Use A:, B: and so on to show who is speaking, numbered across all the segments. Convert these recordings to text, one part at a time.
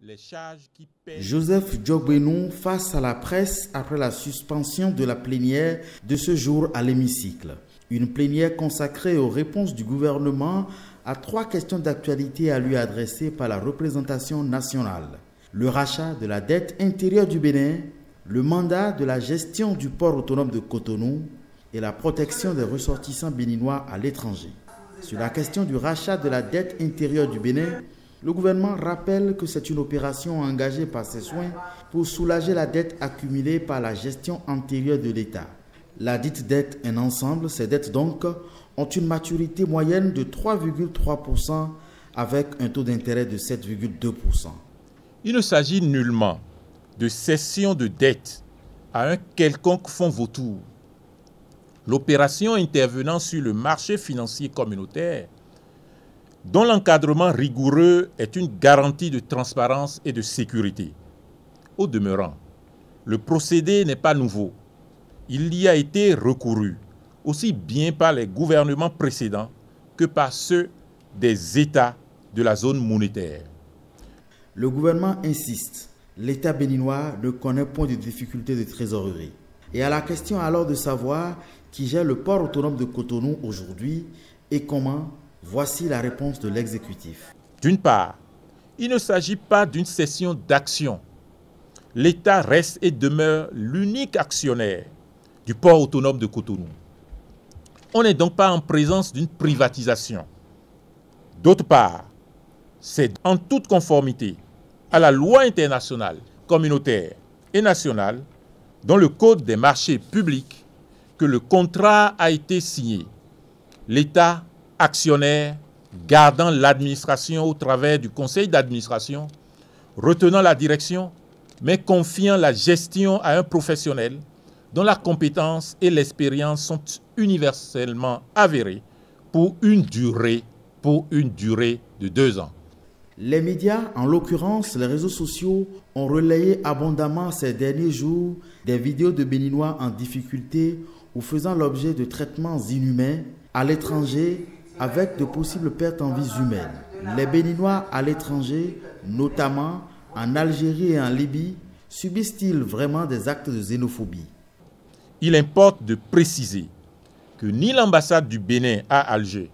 A: les charges qui pèsent.
B: Joseph Diogbenou face à la presse après la suspension de la plénière de ce jour à l'hémicycle. Une plénière consacrée aux réponses du gouvernement à 3 questions d'actualité à lui adressées par la représentation nationale. Le rachat de la dette intérieure du Bénin, le mandat de la gestion du port autonome de Cotonou et la protection des ressortissants béninois à l'étranger. Sur la question du rachat de la dette intérieure du Bénin, le gouvernement rappelle que c'est une opération engagée par ses soins pour soulager la dette accumulée par la gestion antérieure de l'État. La dite dette en ensemble, ces dettes donc, ont une maturité moyenne de 3,3% avec un taux d'intérêt de 7,2%.
A: Il ne s'agit nullement de cession de dette à un quelconque fonds vautour. L'opération intervenant sur le marché financier communautaire, dont l'encadrement rigoureux est une garantie de transparence et de sécurité. Au demeurant, le procédé n'est pas nouveau. Il y a été recouru, aussi bien par les gouvernements précédents que par ceux des États de la zone monétaire.
B: Le gouvernement insiste, l'État béninois ne connaît point de difficultés de trésorerie. Et à la question alors de savoir qui gère le port autonome de Cotonou aujourd'hui et comment, voici la réponse de l'exécutif.
A: D'une part, il ne s'agit pas d'une cession d'actions. L'État reste et demeure l'unique actionnaire du port autonome de Cotonou. On n'est donc pas en présence d'une privatisation. D'autre part, c'est en toute conformité à la loi internationale, communautaire et nationale, dont le Code des marchés publics, que le contrat a été signé. L'État actionnaire gardant l'administration au travers du conseil d'administration, retenant la direction, mais confiant la gestion à un professionnel dont la compétence et l'expérience sont universellement avérées pour une durée de 2 ans.
B: Les médias, en l'occurrence les réseaux sociaux, ont relayé abondamment ces derniers jours des vidéos de Béninois en difficulté ou faisant l'objet de traitements inhumains à l'étranger avec de possibles pertes en vies humaines. Les Béninois à l'étranger, notamment en Algérie et en Libye, subissent-ils vraiment des actes de xénophobie?
A: Il importe de préciser que ni l'ambassade du Bénin à Alger,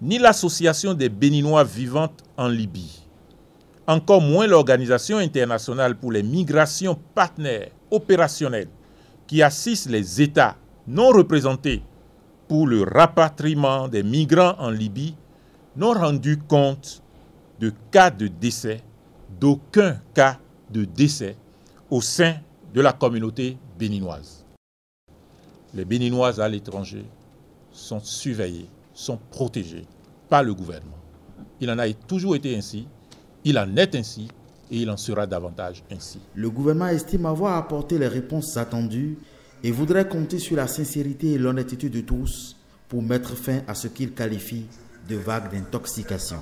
A: ni l'association des Béninois vivant en Libye, encore moins l'Organisation internationale pour les migrations partenaires opérationnelles qui assistent les États non représentés pour le rapatriement des migrants en Libye, n'ont rendu compte de cas de décès, d'aucun cas de décès au sein de la communauté béninoise. Les Béninois à l'étranger sont surveillés, sont protégés par le gouvernement. Il en a toujours été ainsi, il en est ainsi et il en sera davantage ainsi.
B: Le gouvernement estime avoir apporté les réponses attendues et voudrait compter sur la sincérité et l'honnêteté de tous pour mettre fin à ce qu'il qualifie de vague d'intoxication.